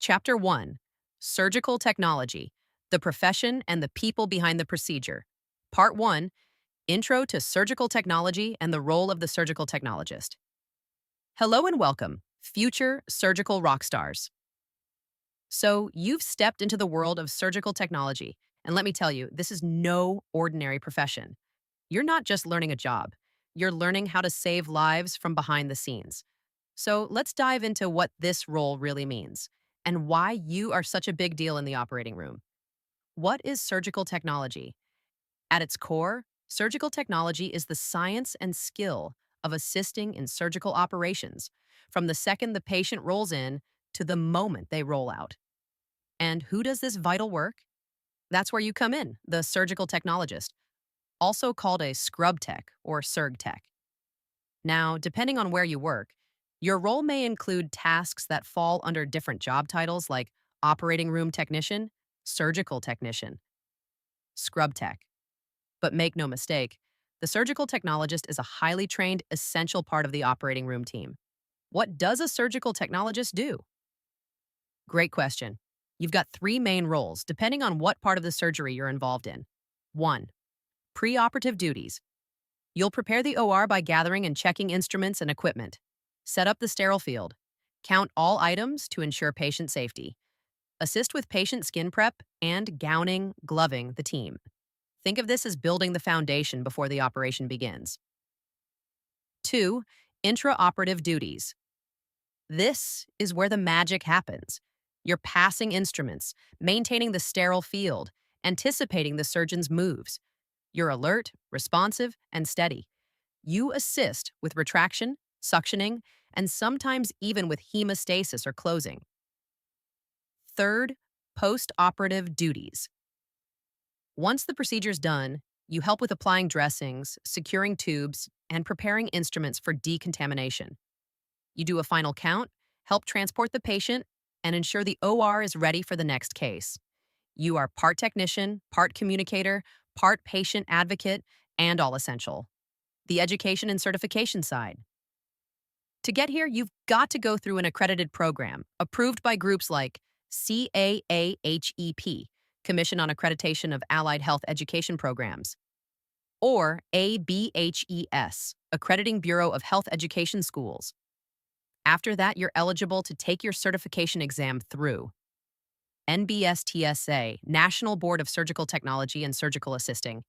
Chapter 1: Surgical Technology, the Profession and the People Behind the Procedure. Part 1: Intro to Surgical Technology and the Role of the Surgical Technologist. Hello and welcome, future surgical rock stars. So, you've stepped into the world of surgical technology, and let me tell you, this is no ordinary profession. You're not just learning a job, you're learning how to save lives from behind the scenes. So, let's dive into what this role really means and why you are such a big deal in the operating room. What is surgical technology? At its core, surgical technology is the science and skill of assisting in surgical operations from the second the patient rolls in to the moment they roll out. And who does this vital work? That's where you come in, the surgical technologist, also called a scrub tech or surg tech. Now, depending on where you work, your role may include tasks that fall under different job titles like operating room technician, surgical technician, scrub tech. But make no mistake, the surgical technologist is a highly trained, essential part of the operating room team. What does a surgical technologist do? Great question. You've got three main roles, depending on what part of the surgery you're involved in. 1. Preoperative duties. You'll prepare the OR by gathering and checking instruments and equipment. Set up the sterile field. Count all items to ensure patient safety. Assist with patient skin prep and gowning, gloving the team. Think of this as building the foundation before the operation begins. 2. Intraoperative duties. This is where the magic happens. You're passing instruments, maintaining the sterile field, anticipating the surgeon's moves. You're alert, responsive, and steady. You assist with retraction, suctioning, and sometimes even with hemostasis or closing. 3. Post-operative duties. Once the procedure's done, you help with applying dressings, securing tubes, and preparing instruments for decontamination. You do a final count, help transport the patient, and ensure the OR is ready for the next case. You are part technician, part communicator, part patient advocate, and all essential. The education and certification side. To get here, you've got to go through an accredited program approved by groups like CAAHEP, Commission on Accreditation of Allied Health Education Programs, or ABHES, Accrediting Bureau of Health Education Schools. After that, you're eligible to take your certification exam through NBSTSA, National Board of Surgical Technology and Surgical Assisting.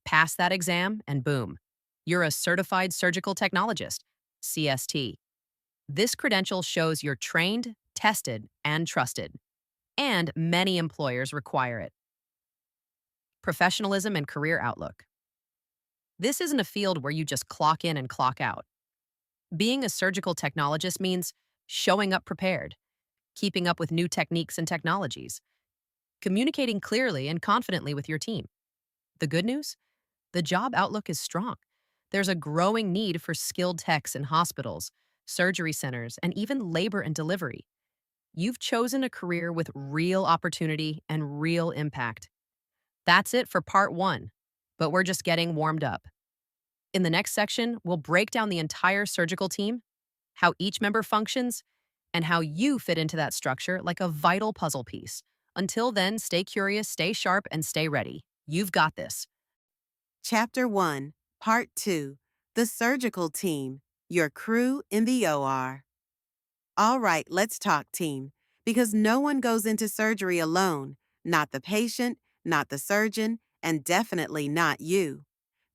Pass that exam, and boom, you're a certified surgical technologist, CST. This credential shows you're trained, tested, and trusted, and many employers require it. Professionalism and career outlook. This isn't a field where you just clock in and clock out. Being a surgical technologist means showing up prepared, keeping up with new techniques and technologies, communicating clearly and confidently with your team. The good news? The job outlook is strong. There's a growing need for skilled techs in hospitals, surgery centers, and even labor and delivery. You've chosen a career with real opportunity and real impact. That's it for part 1, but we're just getting warmed up. In the next section, we'll break down the entire surgical team, how each member functions, and how you fit into that structure like a vital puzzle piece. Until then, stay curious, stay sharp, and stay ready. You've got this. Chapter 1, Part 2, The Surgical Team, Your Crew in the OR. All right, let's talk, team, because no one goes into surgery alone, not the patient, not the surgeon, and definitely not you.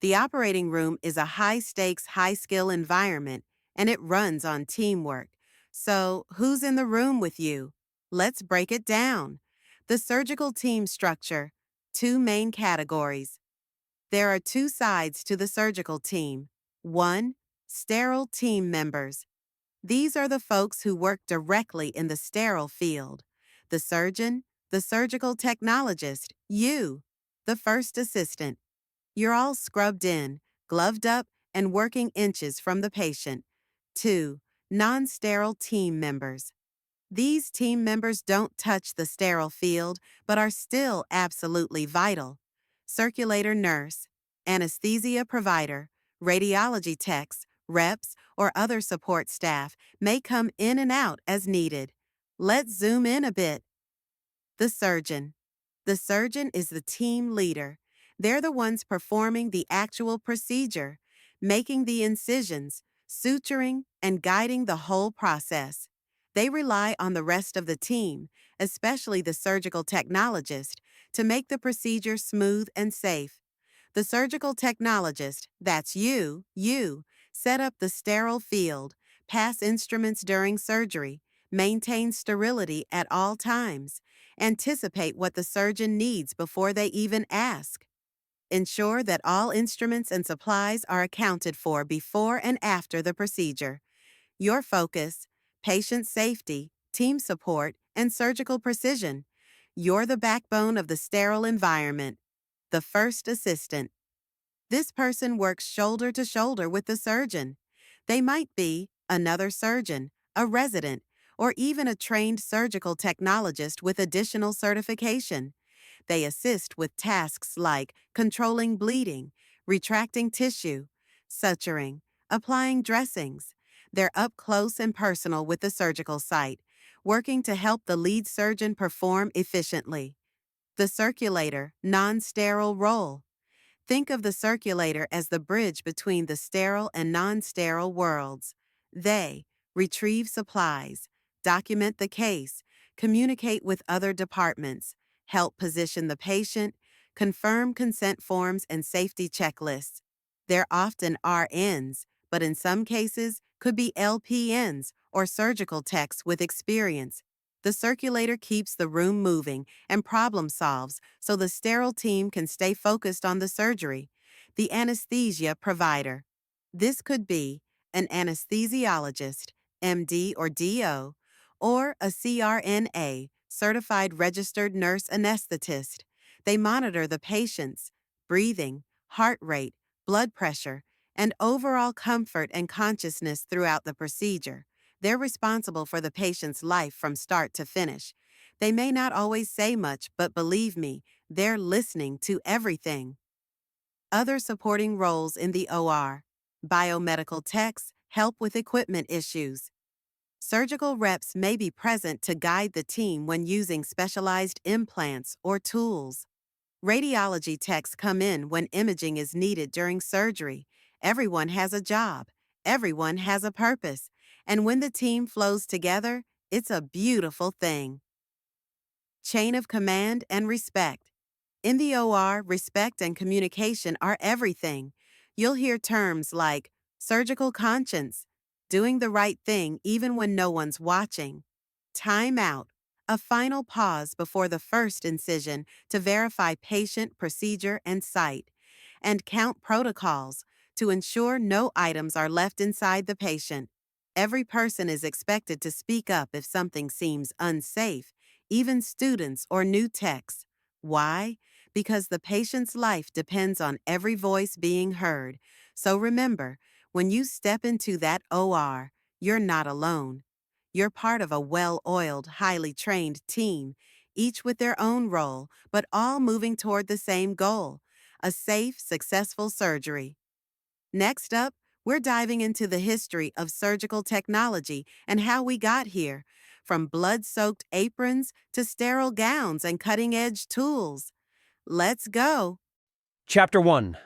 The operating room is a high-stakes, high-skill environment, and it runs on teamwork. So, who's in the room with you? Let's break it down. The surgical team structure, 2 main categories. There are 2 sides to the surgical team. 1. Sterile team members. These are the folks who work directly in the sterile field. The surgeon, the surgical technologist, you, the first assistant. You're all scrubbed in, gloved up, and working inches from the patient. 2. Non-sterile team members. These team members don't touch the sterile field, but are still absolutely vital. Circulator nurse, anesthesia provider, radiology techs, reps, or other support staff may come in and out as needed. Let's zoom in a bit. The surgeon. The surgeon is the team leader. They're the ones performing the actual procedure, making the incisions, suturing, and guiding the whole process. They rely on the rest of the team, especially the surgical technologist, to make the procedure smooth and safe. The surgical technologist, that's you, set up the sterile field, pass instruments during surgery, maintain sterility at all times, anticipate what the surgeon needs before they even ask. Ensure that all instruments and supplies are accounted for before and after the procedure. Your focus: patient safety, team support, and surgical precision. You're the backbone of the sterile environment. The first assistant. This person works shoulder to shoulder with the surgeon. They might be another surgeon, a resident, or even a trained surgical technologist with additional certification. They assist with tasks like controlling bleeding, retracting tissue, suturing, applying dressings. They're up close and personal with the surgical site, working to help the lead surgeon perform efficiently. The circulator, non-sterile role. Think of the circulator as the bridge between the sterile and non-sterile worlds. They retrieve supplies, document the case, communicate with other departments, help position the patient, confirm consent forms and safety checklists. They're often RNs, but in some cases could be LPNs or surgical techs with experience. The circulator keeps the room moving and problem solves so the sterile team can stay focused on the surgery. The anesthesia provider. This could be an anesthesiologist, MD or DO, or a CRNA, certified registered nurse anesthetist. They monitor the patient's breathing, heart rate, blood pressure, and overall comfort and consciousness throughout the procedure. They're responsible for the patient's life from start to finish. They may not always say much, but believe me, they're listening to everything. Other supporting roles in the OR. Biomedical techs help with equipment issues. Surgical reps may be present to guide the team when using specialized implants or tools. Radiology techs come in when imaging is needed during surgery. Everyone has a job. Everyone has a purpose. And when the team flows together, it's a beautiful thing. Chain of command and respect. In the OR, respect and communication are everything. You'll hear terms like surgical conscience, doing the right thing even when no one's watching, time out, a final pause before the first incision to verify patient, procedure, and site, and count protocols to ensure no items are left inside the patient. Every person is expected to speak up if something seems unsafe, even students or new techs. Why? Because the patient's life depends on every voice being heard. So remember, when you step into that OR, you're not alone. You're part of a well-oiled, highly trained team, each with their own role, but all moving toward the same goal: a safe, successful surgery. Next up, we're diving into the history of surgical technology and how we got here, from blood-soaked aprons to sterile gowns and cutting-edge tools. Let's go. Chapter 1,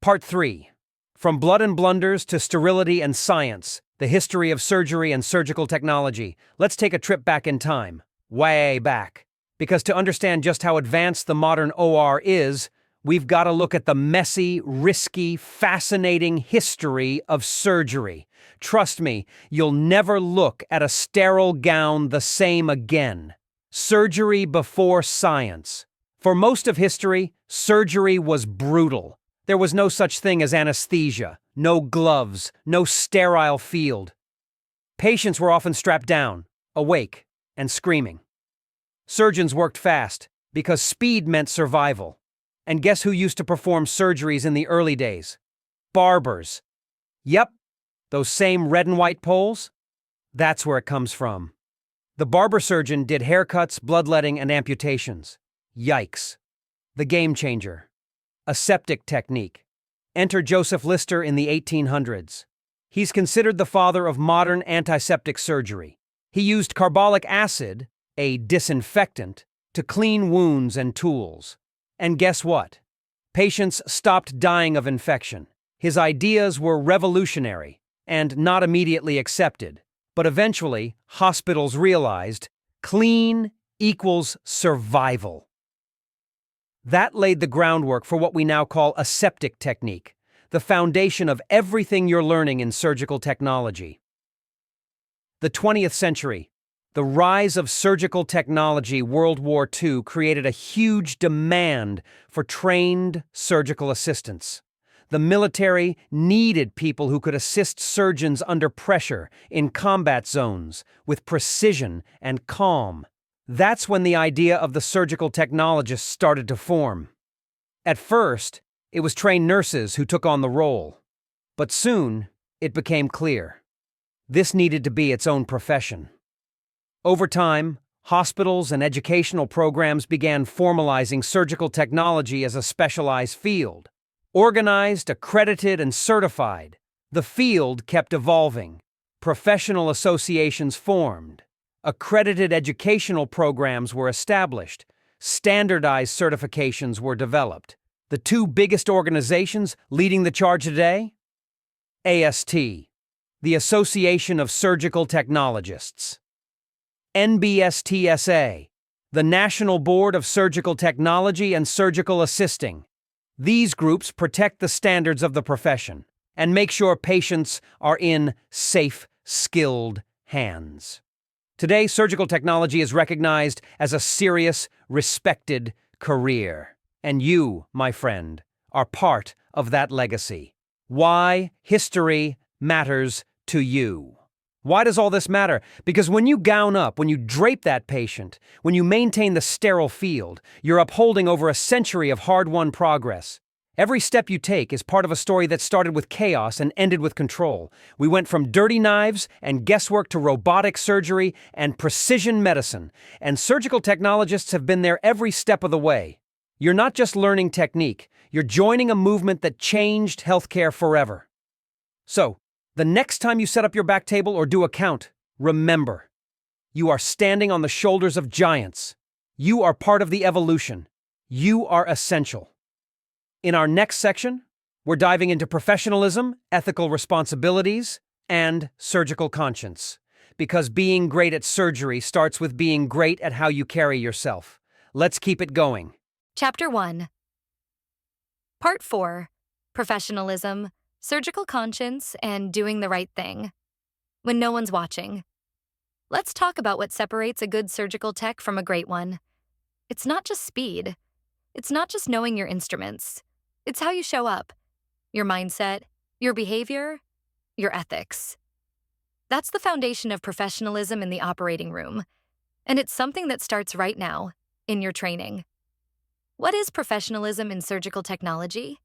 Part 3. From Blood and Blunders to Sterility and Science, the History of Surgery and Surgical Technology. Let's take a trip back in time, way back. Because to understand just how advanced the modern OR is, we've got to look at the messy, risky, fascinating history of surgery. Trust me, you'll never look at a sterile gown the same again. Surgery before science. For most of history, surgery was brutal. There was no such thing as anesthesia, no gloves, no sterile field. Patients were often strapped down, awake, and screaming. Surgeons worked fast, because speed meant survival. And guess who used to perform surgeries in the early days? Barbers. Yep, those same red and white poles? That's where it comes from. The barber surgeon did haircuts, bloodletting, and amputations. Yikes. The game changer. Aseptic technique. Enter Joseph Lister in the 1800s. He's considered the father of modern antiseptic surgery. He used carbolic acid, a disinfectant, to clean wounds and tools. And guess what? Patients stopped dying of infection. His ideas were revolutionary and not immediately accepted. But eventually, hospitals realized clean equals survival. That laid the groundwork for what we now call aseptic technique, the foundation of everything you're learning in surgical technology. The 20th century. The rise of surgical technology, World War II, created a huge demand for trained surgical assistants. The military needed people who could assist surgeons under pressure in combat zones with precision and calm. That's when the idea of the surgical technologist started to form. At first, it was trained nurses who took on the role. But soon, it became clear. This needed to be its own profession. Over time, hospitals and educational programs began formalizing surgical technology as a specialized field. Organized, accredited, and certified, the field kept evolving. Professional associations formed. Accredited educational programs were established. Standardized certifications were developed. The two biggest organizations leading the charge today? AST, the Association of Surgical Technologists. NBSTSA, the National Board of Surgical Technology and Surgical Assisting. These groups protect the standards of the profession and make sure patients are in safe, skilled hands. Today, surgical technology is recognized as a serious, respected career. And you, my friend, are part of that legacy. Why history matters to you. Why does all this matter? Because when you gown up, when you drape that patient, when you maintain the sterile field, you're upholding over a century of hard-won progress. Every step you take is part of a story that started with chaos and ended with control. We went from dirty knives and guesswork to robotic surgery and precision medicine, and surgical technologists have been there every step of the way. You're not just learning technique, you're joining a movement that changed healthcare forever. So, the next time you set up your back table or do a count, remember, you are standing on the shoulders of giants. You are part of the evolution. You are essential. In our next section, we're diving into professionalism, ethical responsibilities, and surgical conscience. Because being great at surgery starts with being great at how you carry yourself. Let's keep it going. Chapter 1. Part 4. Professionalism, Surgical Conscience, and Doing the Right Thing. When no one's watching. Let's talk about what separates a good surgical tech from a great one. It's not just speed. It's not just knowing your instruments. It's how you show up. Your mindset, your behavior, your ethics. That's the foundation of professionalism in the operating room. And it's something that starts right now, in your training. What is professionalism in surgical technology?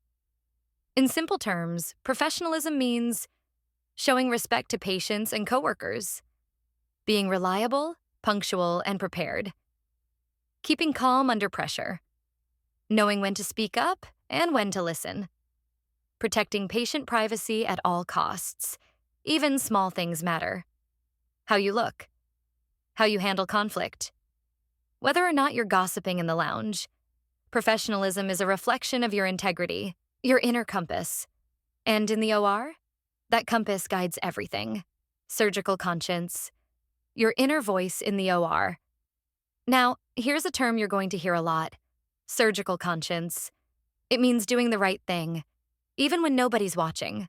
In simple terms, professionalism means showing respect to patients and coworkers, being reliable, punctual, and prepared, keeping calm under pressure, knowing when to speak up and when to listen, protecting patient privacy at all costs. Even small things matter. How you look, how you handle conflict, whether or not you're gossiping in the lounge. Professionalism is a reflection of your integrity, your inner compass. And in the OR, that compass guides everything. Surgical conscience, your inner voice in the OR. Now, here's a term you're going to hear a lot. Surgical conscience. It means doing the right thing, even when nobody's watching.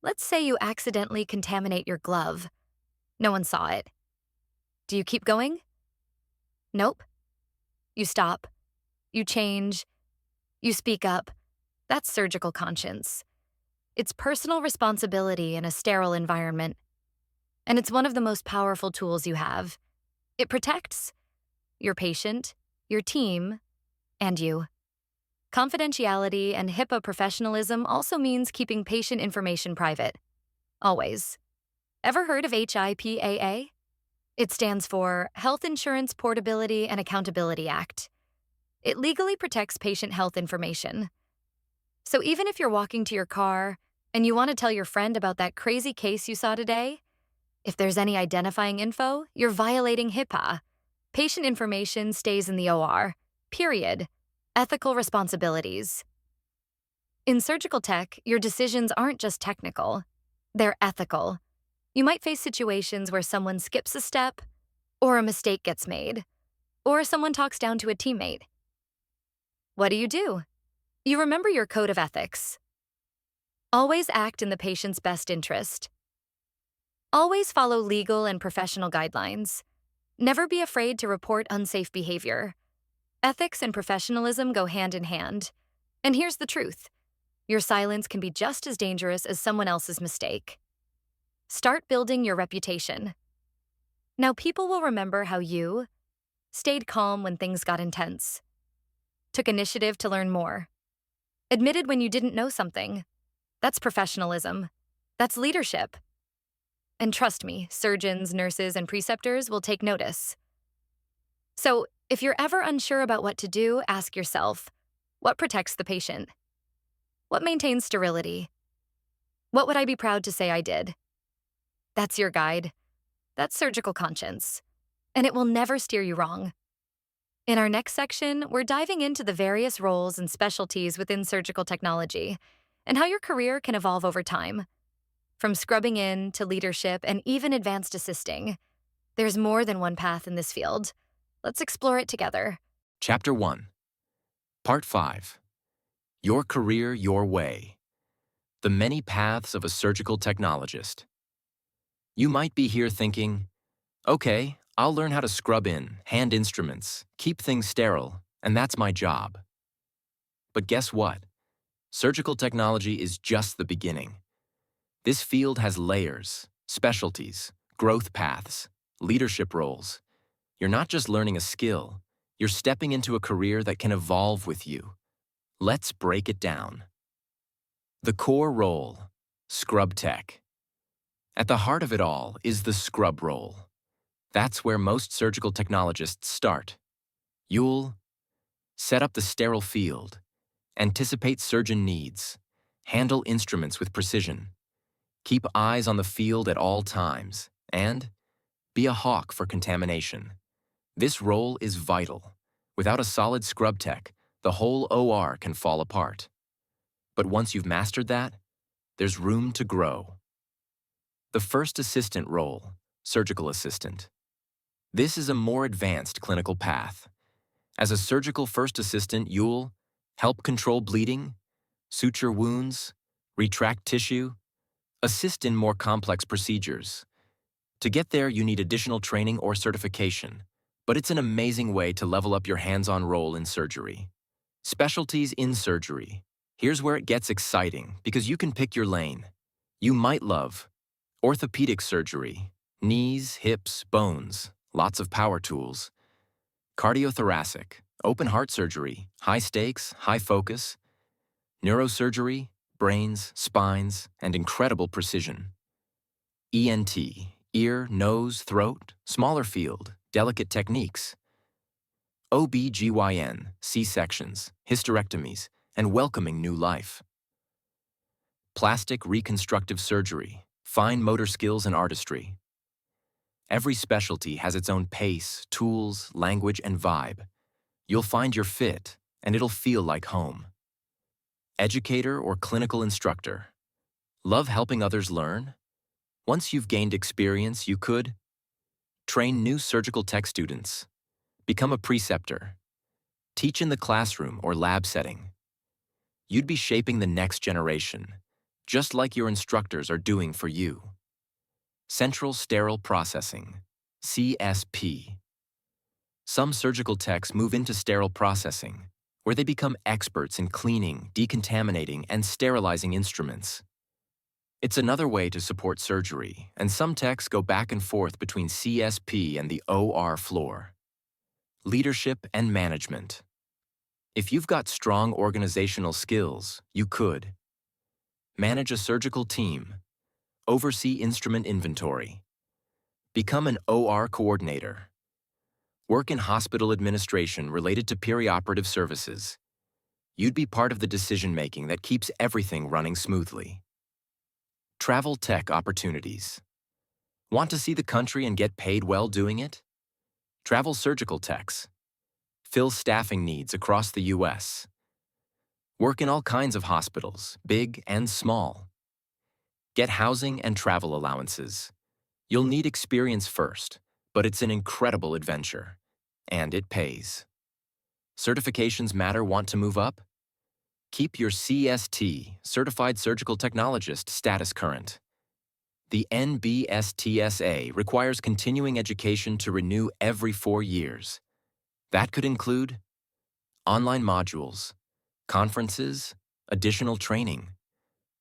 Let's say you accidentally contaminate your glove. No one saw it. Do you keep going? Nope. You stop. You change. You speak up. That's surgical conscience. It's personal responsibility in a sterile environment. And it's one of the most powerful tools you have. It protects your patient, your team, and you. Confidentiality and HIPAA professionalism also means keeping patient information private. Always. Ever heard of HIPAA? It stands for Health Insurance Portability and Accountability Act. It legally protects patient health information. So even if you're walking to your car and you want to tell your friend about that crazy case you saw today, If there's any identifying info, you're violating HIPAA. Patient information stays in the OR. Period. Ethical responsibilities. In surgical tech, your decisions aren't just technical, they're ethical. You might face situations where someone skips a step, or a mistake gets made, or someone talks down to a teammate. What do? You remember your code of ethics. Always act in the patient's best interest. Always follow legal and professional guidelines. Never be afraid to report unsafe behavior. Ethics and professionalism go hand in hand. And here's the truth. Your silence can be just as dangerous as someone else's mistake. Start building your reputation. Now people will remember how you stayed calm when things got intense, took initiative to learn more, admitted when you didn't know something. That's professionalism. That's leadership. And trust me, surgeons, nurses, and preceptors will take notice. So, if you're ever unsure about what to do, ask yourself, what protects the patient? What maintains sterility? What would I be proud to say I did? That's your guide. That's surgical conscience. And it will never steer you wrong. In our next section, we're diving into the various roles and specialties within surgical technology and how your career can evolve over time. From scrubbing in to leadership and even advanced assisting, there's more than one path in this field. Let's explore it together. Chapter 1, Part 5, Your Career, Your Way. The Many Paths of a Surgical Technologist. You might be here thinking, okay, I'll learn how to scrub in, hand instruments, keep things sterile, and that's my job. But guess what? Surgical technology is just the beginning. This field has layers, specialties, growth paths, leadership roles. You're not just learning a skill, you're stepping into a career that can evolve with you. Let's break it down. The core role, scrub tech. At the heart of it all is the scrub role. That's where most surgical technologists start. You'll set up the sterile field, anticipate surgeon needs, handle instruments with precision, keep eyes on the field at all times, and be a hawk for contamination. This role is vital. Without a solid scrub tech, the whole OR can fall apart. But once you've mastered that, there's room to grow. The first assistant role, surgical assistant. This is a more advanced clinical path. As a surgical first assistant, you'll help control bleeding, suture wounds, retract tissue, assist in more complex procedures. To get there, you need additional training or certification, but it's an amazing way to level up your hands-on role in surgery. Specialties in surgery. Here's where it gets exciting because you can pick your lane. You might love orthopedic surgery, knees, hips, bones, lots of power tools. Cardiothoracic, open heart surgery, high stakes, high focus. Neurosurgery, brains, spines, and incredible precision. ENT, ear, nose, throat, smaller field, delicate techniques. OB/GYN, C-sections, hysterectomies, and welcoming new life. Plastic reconstructive surgery, fine motor skills and artistry. Every specialty has its own pace, tools, language, and vibe. You'll find your fit, and it'll feel like home. Educator or clinical instructor. Love helping others learn? Once you've gained experience, you could train new surgical tech students, become a preceptor, teach in the classroom or lab setting. You'd be shaping the next generation, just like your instructors are doing for you. Central Sterile Processing, CSP. Some surgical techs move into sterile processing, where they become experts in cleaning, decontaminating, and sterilizing instruments. It's another way to support surgery, and some techs go back and forth between CSP and the OR floor. Leadership and management. If you've got strong organizational skills, you could manage a surgical team, oversee instrument inventory, become an OR coordinator, work in hospital administration related to perioperative services. You'd be part of the decision-making that keeps everything running smoothly. Travel tech opportunities. Want to see the country and get paid well doing it? Travel surgical techs. Fill staffing needs across the U.S. Work in all kinds of hospitals, big and small. Get housing and travel allowances. You'll need experience first, but it's an incredible adventure. And it pays. Certifications matter. Want to move up? Keep your CST, Certified Surgical Technologist, status current. The NBSTSA requires continuing education to renew every 4 years. That could include online modules, conferences, additional training.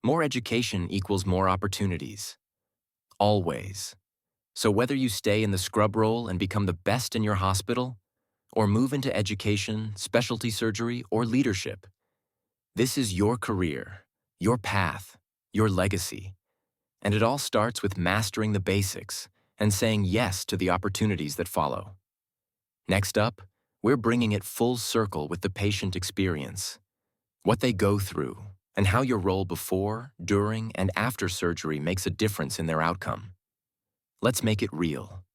More education equals more opportunities. Always. So whether you stay in the scrub role and become the best in your hospital, or move into education, specialty surgery, or leadership, this is your career, your path, your legacy. And it all starts with mastering the basics and saying yes to the opportunities that follow. Next up, we're bringing it full circle with the patient experience, what they go through, and how your role before, during, and after surgery makes a difference in their outcome. Let's make it real.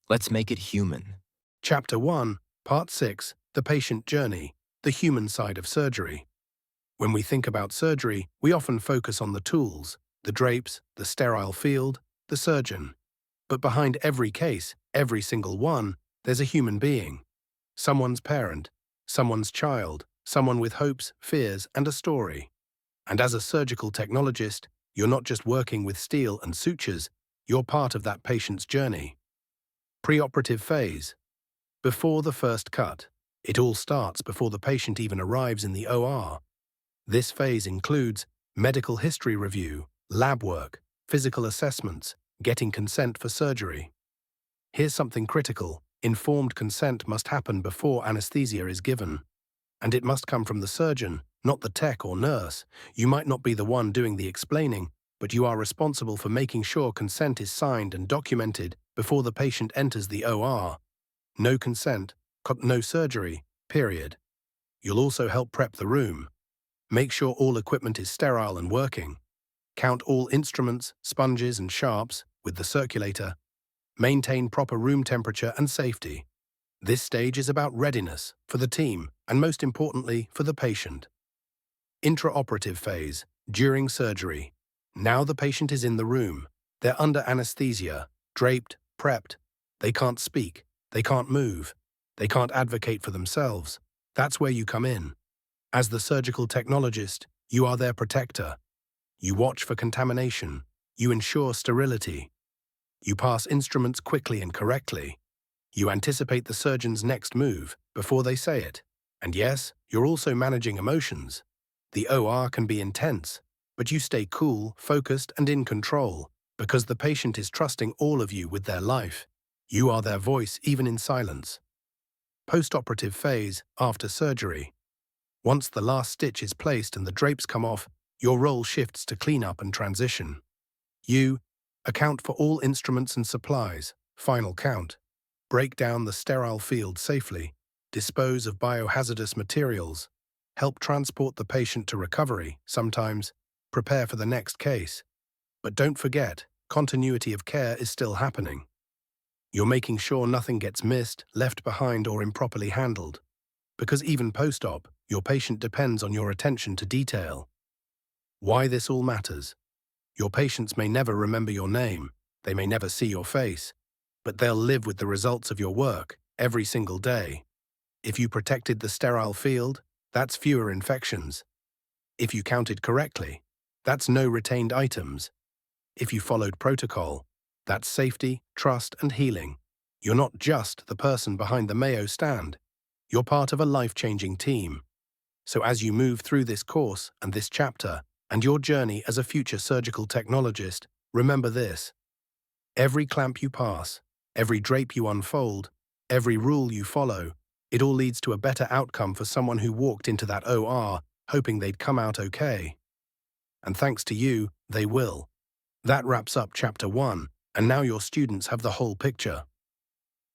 Let's make it human. Chapter 1, Part 6, The Patient Journey, the Human Side of Surgery. When we think about surgery, we often focus on the tools, the drapes, the sterile field, the surgeon. But behind every case, every single one, there's a human being. Someone's parent, someone's child, someone with hopes, fears, and a story. And as a surgical technologist, you're not just working with steel and sutures, you're part of that patient's journey. Preoperative phase. Before the first cut. It all starts before the patient even arrives in the OR. This phase includes medical history review, lab work, physical assessments, getting consent for surgery. Here's something critical. Informed consent must happen before anesthesia is given. And it must come from the surgeon, not the tech or nurse. You might not be the one doing the explaining, but you are responsible for making sure consent is signed and documented before the patient enters the OR. No consent, no surgery, period. You'll also help prep the room. Make sure all equipment is sterile and working. Count all instruments, sponges, and sharps with the circulator. Maintain proper room temperature and safety. This stage is about readiness for the team and, most importantly, for the patient. Intraoperative phase, during surgery. Now the patient is in the room. They're under anesthesia, draped, prepped. They can't speak. They can't move. They can't advocate for themselves. That's where you come in. As the surgical technologist, you are their protector. You watch for contamination. You ensure sterility. You pass instruments quickly and correctly. You anticipate the surgeon's next move before they say it. And yes, you're also managing emotions. The OR can be intense, but you stay cool, focused, and in control because the patient is trusting all of you with their life. You are their voice even in silence. Postoperative phase, after surgery. Once the last stitch is placed and the drapes come off, your role shifts to cleanup and transition. You account for all instruments and supplies, final count. Break down the sterile field safely, dispose of biohazardous materials, help transport the patient to recovery, sometimes prepare for the next case. But don't forget, continuity of care is still happening. You're making sure nothing gets missed, left behind, or improperly handled. Because even post-op, your patient depends on your attention to detail. Why this all matters. Your patients may never remember your name, they may never see your face, but they'll live with the results of your work every single day. If you protected the sterile field, that's fewer infections. If you counted correctly, that's no retained items. If you followed protocol, that's safety, trust, and healing. You're not just the person behind the Mayo stand. You're part of a life-changing team. So as you move through this course and this chapter, and your journey as a future surgical technologist, remember this. Every clamp you pass, every drape you unfold, every rule you follow, it all leads to a better outcome for someone who walked into that OR hoping they'd come out okay. And thanks to you, they will. That wraps up Chapter 1, and now your students have the whole picture.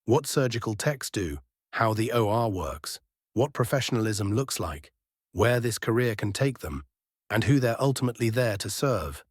What surgical techs do, how the OR works, what professionalism looks like, where this career can take them, and who they're ultimately there to serve.